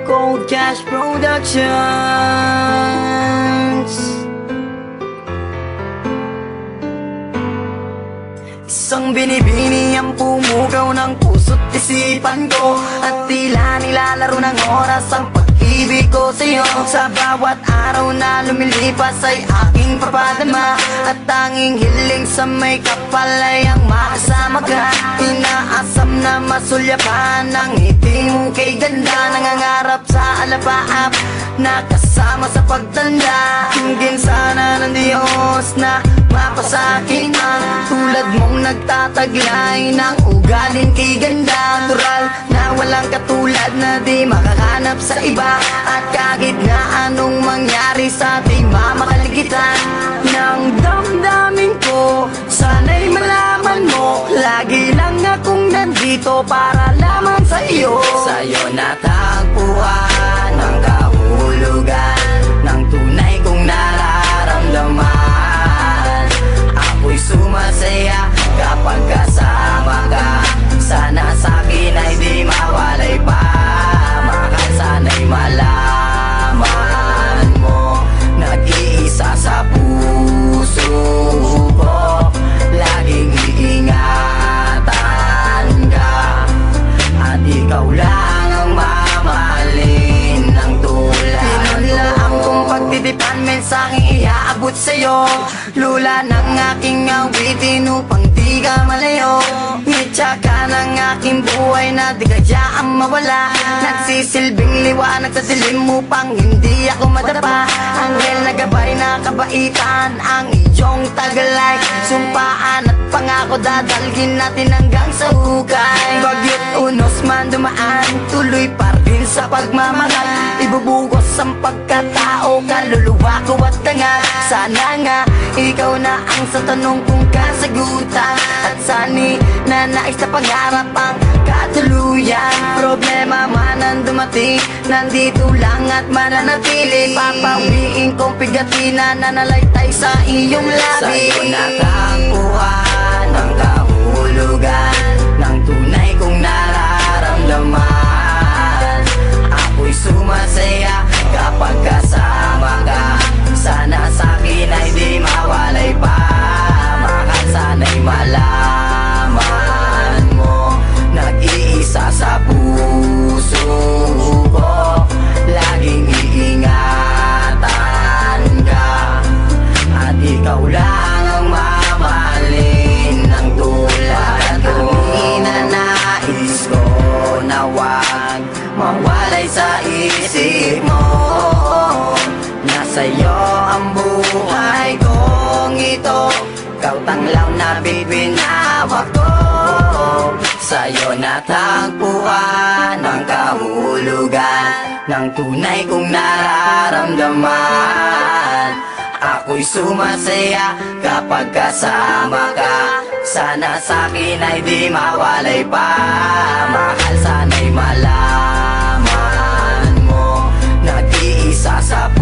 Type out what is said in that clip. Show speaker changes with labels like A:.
A: Cold Cash Productions. Isang binibini ang pumugaw ng puso't isipan ko, at tila nilalaro ng oras ang pag-ibig ko sa'yo. Sa bawat araw na lumilipas ay aking papadama, at tanging hiling sa may kapal ay ang makasama ka. Inaasam na masulyapan ang ngiti mo kay ganda, nangangarap sa alapaap na kasama sa pagtanda. Hingin sana ng Diyos na mapasakin ang tulad mong nagtataglay ng ugaling kay ganda. Natural na walang katulad na di makahanap sa iba, at kahit na anong mangyari sa ating mamakaligtan ng damdamin ko, sana'y malaman mo lagi lang akong nandito para lamang sa iyo. Sa'yo natagpuan ang kahulugan ng tunay kong nararamdaman. Ako'y sumasaya kapag kasama ka. Sana sa'kin ay di mawalay pa. Mahal, sana'y malaman mo, nag-iisa sa puso ko. Laging iingatan ka, at ikaw lang ang mamahalin ng tulad. Pinunlaan kong pagtitipan, mensaheng iaabot sa'yo. Lula ng aking awitin upang di ka malayo. Ngitsa ka ng aking buhay na di kadyaan mawala. Nagsisilbing liwanag sa dilim upang hindi ako madapa. Anghel na gabay na kabaitan ang iyong tagalay. Sumpaan at pangako dadalhin natin hanggang sa hukay. Bagyo't unos man dumaan, tuloy pa rin sa pagmamahal. Ibubugos ang pagkatao, kaluluwa ko at tanga. Sana nga ikaw na ang sa tanong kong kasagutan, at sani na nais na pangarap ang katuluyan. Problema man ang dumating, nandito lang at mananatili. Papawiin kong pigatina na nalaytay sa iyong labi. Sa'yo natagpuan ang kahulugan ng tunay kong nararamdaman. Ako'y sumasaya kapag kasama ka. Sana sa'kin ay di mawalay pa. Mahal, sana'y malaman mo, nag-iisa sa puso ko. Laging iingatan ka, at ikaw lang ang mamahalin ng tulad ko. Inanais ko na wag mawalay sa isip mo, nasa'yo ang buhay kong ito. Ikaw tanglaw na bibinawak ko. Sa'yo natagpuan ang kahulugan ng tunay kong nararamdaman. Ako'y sumasaya kapag kasama ka. Sana sa'kin ay di mawalay pa. Mahal, sana'y malaman mo, nag-iisa sa